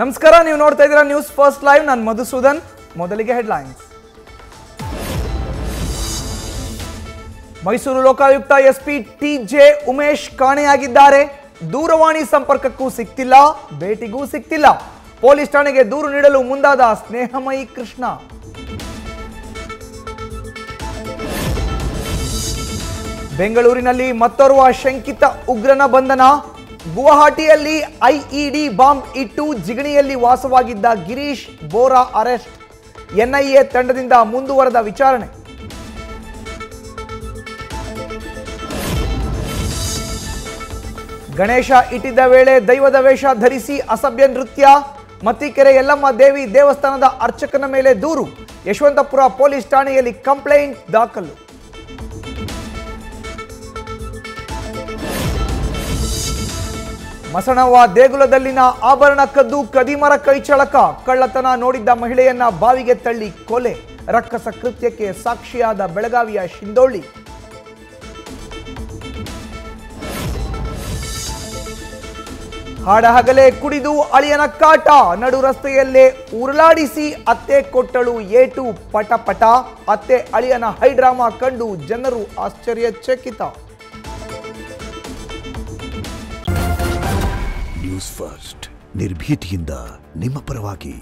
ನಮಸ್ಕಾರ, ನೀವು ನೋಡ್ತಾ ಇದ್ದೀರಾ ನ್ಯೂಸ್ ಫಸ್ಟ್ ಲೈವ್. ನಾನು ಮಧುಸೂದನ್. ಮೊದಲಿಗೆ ಹೆಡ್ಲೈನ್ಸ್. ಮೈಸೂರು ಲೋಕಾಯುಕ್ತ ಎಸ್ಪಿ ಟಿ.ಜೆ. ಉಮೇಶ್ ಕಾಣೆಯಾಗಿದ್ದಾರೆ. ದೂರವಾಣಿ ಸಂಪರ್ಕಕ್ಕೂ ಸಿಗ್ತಿಲ್ಲ, ಭೇಟಿಗೂ ಸಿಗ್ತಿಲ್ಲ. ಪೊಲೀಸ್ ಠಾಣೆಗೆ ದೂರು ನೀಡಲು ಮುಂದಾದ ಸ್ನೇಹಮಯಿ ಕೃಷ್ಣ. ಬೆಂಗಳೂರಿನಲ್ಲಿ ಮತ್ತೋರ್ವ ಶಂಕಿತ ಉಗ್ರನ ಬಂಧನ. ಗುವಾಹಟಿಯಲ್ಲಿ ಐಇಡಿ ಬಾಂಬ್ ಇಟ್ಟು ಜಿಗಣಿಯಲ್ಲಿ ವಾಸವಾಗಿದ್ದ ಗಿರೀಶ್ ಬೋರಾ ಅರೆಸ್ಟ್. ಎನ್ಐಎ ತಂಡದಿಂದ ಮುಂದುವರೆದ ವಿಚಾರಣೆ. ಗಣೇಶ ಇಟ್ಟಿದ್ದ ವೇಳೆ ದೈವದ ವೇಷ ಧರಿಸಿ ಅಸಭ್ಯ ನೃತ್ಯ. ಮತ್ತಿಕೆರೆ ಯಲ್ಲಮ್ಮ ದೇವಿ ದೇವಸ್ಥಾನದ ಅರ್ಚಕನ ಮೇಲೆ ದೂರು. ಯಶವಂತಪುರ ಪೊಲೀಸ್ ಠಾಣೆಯಲ್ಲಿ ಕಂಪ್ಲೇಂಟ್ ದಾಖಲು. ಮಸಣವ್ವ ದೇಗುಲದಲ್ಲಿನ ಆಭರಣ ಕದ್ದು ಕದಿಮರ ಕೈಚಳಕ. ಕಳ್ಳತನ ನೋಡಿದ್ದ ಮಹಿಳೆಯನ್ನ ಬಾವಿಗೆ ತಳ್ಳಿ ಕೊಲೆ. ರಕ್ಕಸ ಕೃತ್ಯಕ್ಕೆ ಸಾಕ್ಷಿಯಾದ ಬೆಳಗಾವಿಯ ಶಿಂದೋಳಿ. ಹಾಡಹಗಲೇ ಕುಡಿದು ಅಳಿಯನ ಕಾಟ. ನಡು ರಸ್ತೆಯಲ್ಲೇ ಉರುಳಾಡಿಸಿ ಅತ್ತೆ ಕೊಟ್ಟಳು ಏಟು. ಪಟಪಟ. ಅತ್ತೆ ಅಳಿಯನ ಹೈಡ್ರಾಮಾ ಕಂಡು ಜನರು ಆಶ್ಚರ್ಯಚಕಿತ. ನ್ಯೂಸ್ ಫಸ್ಟ್, ನಿರ್ಭೀತಿಯಿಂದ ನಿಮ್ಮ ಪರವಾಗಿ.